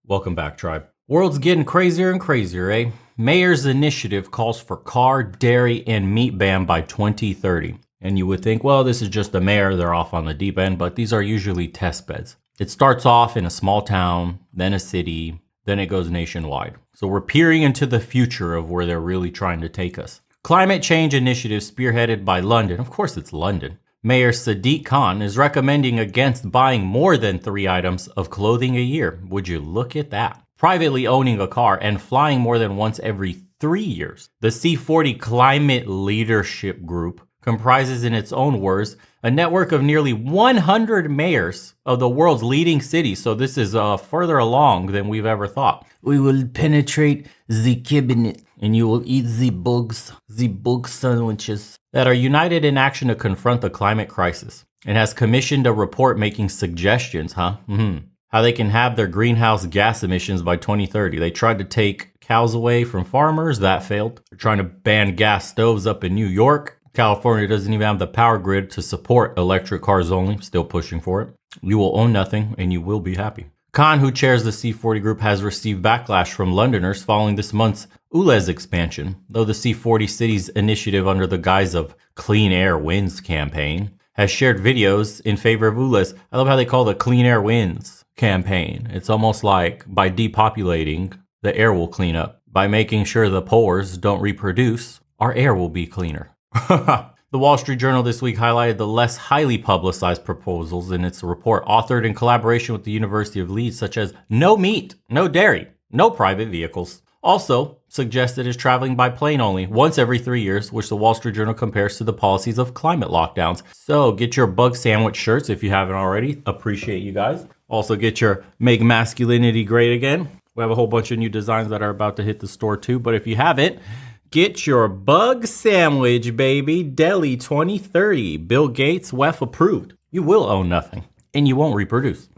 Welcome back, tribe. World's getting crazier and crazier, eh? Mayor's initiative calls for car, dairy, and meat ban by 2030. And you would think, well, this is just a mayor, they're off on the deep end, but these are usually test beds. It starts off in a small town, then a city, then it goes nationwide. So we're peering into the future of where they're really trying to take us. Climate change initiative spearheaded by London, of course it's London. Mayor Sadiq Khan is recommending against buying more than 3 items of clothing a year. Would you look at that? Privately owning a car and flying more than once every 3 years. The C40 Climate Leadership Group comprises, in its own words, a network of nearly 100 mayors of the world's leading cities. So this is further along than we've ever thought. We will penetrate the cabinet and you will eat the bug sandwiches that are united in action to confront the climate crisis. It has commissioned a report making suggestions, how they can have their greenhouse gas emissions by 2030. They tried to take cows away from farmers. That failed. They're trying to ban gas stoves up in New York. California doesn't even have the power grid to support electric cars only. Still pushing for it. You will own nothing and you will be happy. Khan, who chairs the C40 group, has received backlash from Londoners following this month's ULEZ expansion, though the C40 cities initiative under the guise of Clean Air Wins campaign has shared videos in favor of ULEZ. I love how they call it the Clean Air Wins campaign. It's almost like by depopulating, the air will clean up. By making sure the pores don't reproduce, our air will be cleaner. The Wall Street Journal this week highlighted the less highly publicized proposals in its report, authored in collaboration with the University of Leeds, such as no meat, no dairy, no private vehicles. Also suggested is traveling by plane only once every 3 years, which the Wall Street Journal compares to the policies of climate lockdowns. So get your bug sandwich shirts if you haven't already. Appreciate you guys. Also get your Make Masculinity Great Again. We have a whole bunch of new designs that are about to hit the store too, but if you haven't, get your bug sandwich, baby. Delhi 2030. Bill Gates, WEF approved. You will own nothing and you won't reproduce.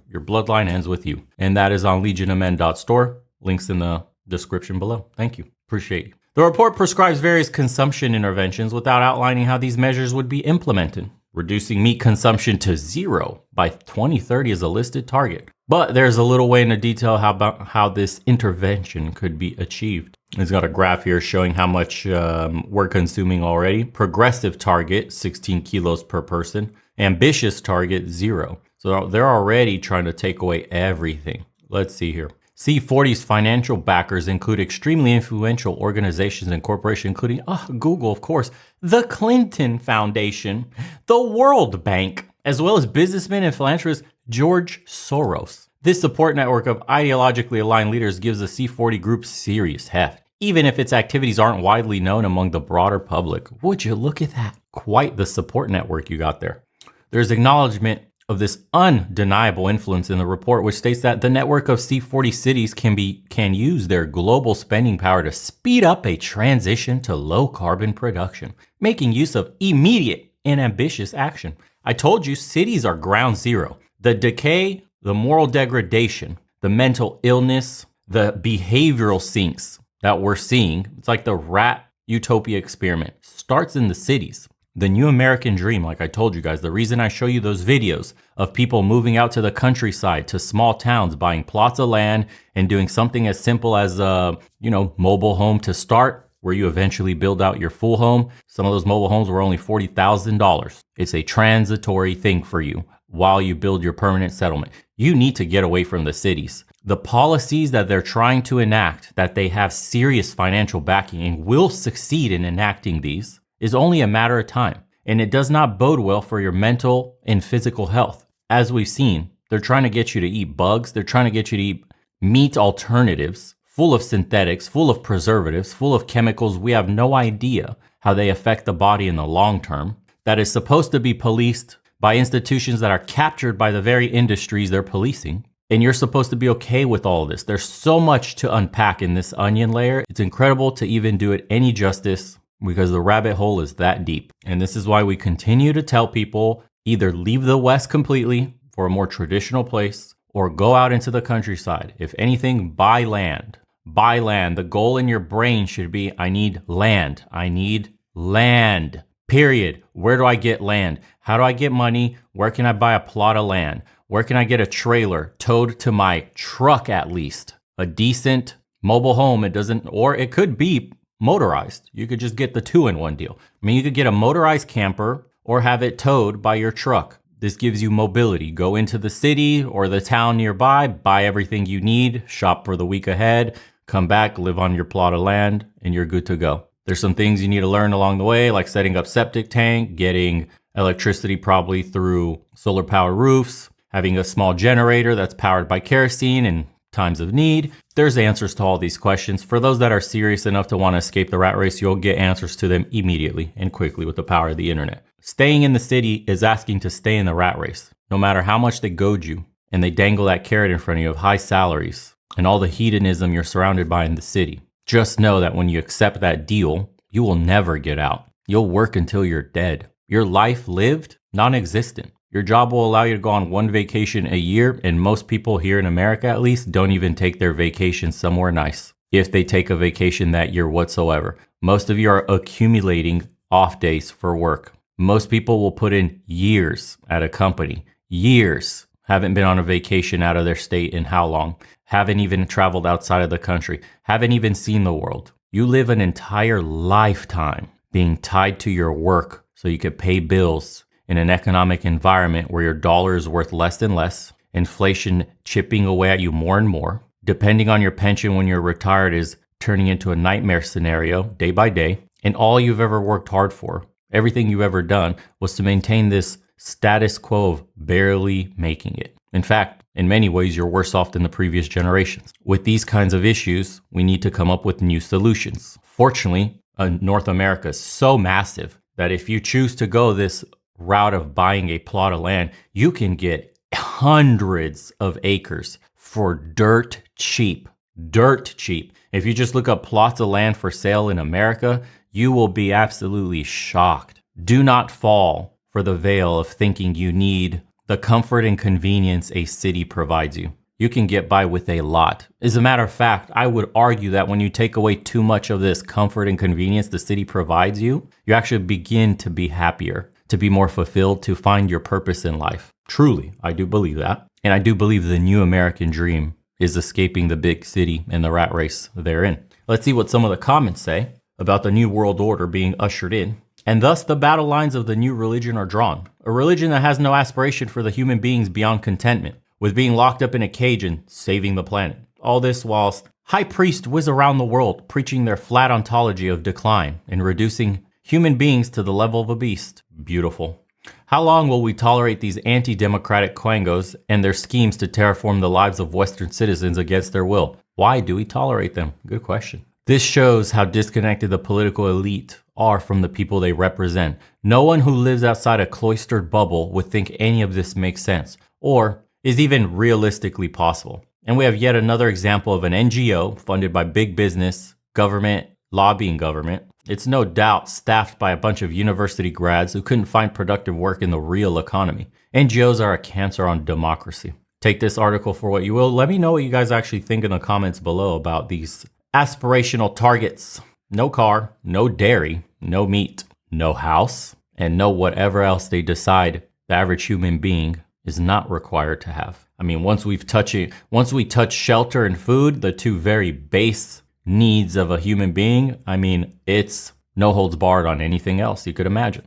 Your bloodline ends with you. And that is on legionofmen.store. Links in the description below. Thank you. Appreciate you. The report prescribes various consumption interventions without outlining how these measures would be implemented. Reducing meat consumption to 0 by 2030 is a listed target. But there's a little way into detail about how this intervention could be achieved. It's got a graph here showing how much we're consuming already. Progressive target, 16 kilos per person. Ambitious target, 0. So they're already trying to take away everything. Let's see here. C40's financial backers include extremely influential organizations and corporations, including Google, of course, the Clinton Foundation, the World Bank, as well as businessman and philanthropist George Soros. This support network of ideologically aligned leaders gives the C40 group serious heft, even if its activities aren't widely known among the broader public. Would you look at that? Quite the support network you got there. There's acknowledgement of this undeniable influence in the report, which states that the network of C40 cities can use their global spending power to speed up a transition to low carbon production, making use of immediate and ambitious action. I told you cities are ground zero. The decay, the moral degradation, the mental illness, the behavioral sinks that we're seeing, it's like the rat utopia experiment, starts in the cities. The new American dream, like I told you guys, the reason I show you those videos of people moving out to the countryside, to small towns, buying plots of land and doing something as simple as mobile home to start, where you eventually build out your full home. Some of those mobile homes were only $40,000. It's a transitory thing for you while you build your permanent settlement. You need to get away from the cities. The policies that they're trying to enact, that they have serious financial backing and will succeed in enacting these, is only a matter of time. And it does not bode well for your mental and physical health. As we've seen, they're trying to get you to eat bugs. They're trying to get you to eat meat alternatives, full of synthetics, full of preservatives, full of chemicals. We have no idea how they affect the body in the long term. That is supposed to be policed by institutions that are captured by the very industries they're policing. And you're supposed to be okay with all of this. There's so much to unpack in this onion layer. It's incredible to even do it any justice, because the rabbit hole is that deep. And this is why we continue to tell people either leave the West completely for a more traditional place or go out into the countryside. If anything, buy land. Buy land. The goal in your brain should be, I need land. I need land. Period. Where do I get land? How do I get money? Where can I buy a plot of land? Where can I get a trailer towed to my truck at least? A decent mobile home. Or it could be motorized. You could just get the 2-in-1 deal. I mean, you could get a motorized camper or have it towed by your truck. This gives you mobility. Go into the city or the town nearby, buy everything you need, shop for the week ahead, come back, live on your plot of land, and you're good to go. There's some things you need to learn along the way, like setting up septic tank, getting electricity probably through solar power roofs, having a small generator that's powered by kerosene in times of need. There's answers to all these questions. For those that are serious enough to want to escape the rat race, you'll get answers to them immediately and quickly with the power of the internet. Staying in the city is asking to stay in the rat race. No matter how much they goad you and they dangle that carrot in front of you of high salaries and all the hedonism you're surrounded by in the city, just know that when you accept that deal, you will never get out. You'll work until you're dead. Your life lived, non-existent. Your job will allow you to go on one vacation a year, and most people here in America at least don't even take their vacation somewhere nice, if they take a vacation that year whatsoever. Most of you are accumulating off days for work. Most people will put in years at a company. Years. Haven't been on a vacation out of their state in how long? Haven't even traveled outside of the country. Haven't even seen the world. You live an entire lifetime being tied to your work so you could pay bills in an economic environment where your dollar is worth less and less, inflation chipping away at you more and more. Depending on your pension when you're retired is turning into a nightmare scenario day by day. And all you've ever worked hard for, everything you've ever done, was to maintain this status quo of barely making it. In fact, in many ways, you're worse off than the previous generations. With these kinds of issues, we need to come up with new solutions. Fortunately, North America is so massive that if you choose to go this route of buying a plot of land, you can get hundreds of acres for dirt cheap. Dirt cheap. If you just look up plots of land for sale in America, you will be absolutely shocked. Do not fall for the veil of thinking you need the comfort and convenience a city provides you. You can get by with a lot. As a matter of fact, I would argue that when you take away too much of this comfort and convenience the city provides you, you actually begin to be happier, to be more fulfilled, to find your purpose in life. Truly, I do believe that. And I do believe the new American dream is escaping the big city and the rat race therein. Let's see what some of the comments say about the new world order being ushered in. And thus the battle lines of the new religion are drawn. A religion that has no aspiration for the human beings beyond contentment with being locked up in a cage and saving the planet. All this whilst high priests whiz around the world preaching their flat ontology of decline and reducing human beings to the level of a beast. Beautiful. How long will we tolerate these anti-democratic quangos and their schemes to terraform the lives of Western citizens against their will? Why do we tolerate them? Good question. This shows how disconnected the political elite are from the people they represent. No one who lives outside a cloistered bubble would think any of this makes sense or is even realistically possible. And we have yet another example of an NGO funded by big business, government, lobbying government. It's no doubt staffed by a bunch of university grads who couldn't find productive work in the real economy. NGOs are a cancer on democracy. Take this article for what you will. Let me know what you guys actually think in the comments below about these aspirational targets. No car, no dairy, no meat, no house, and no whatever else they decide the average human being is not required to have. I mean, once we touch shelter and food, the two very base needs of a human being, I mean, it's no holds barred on anything else you could imagine.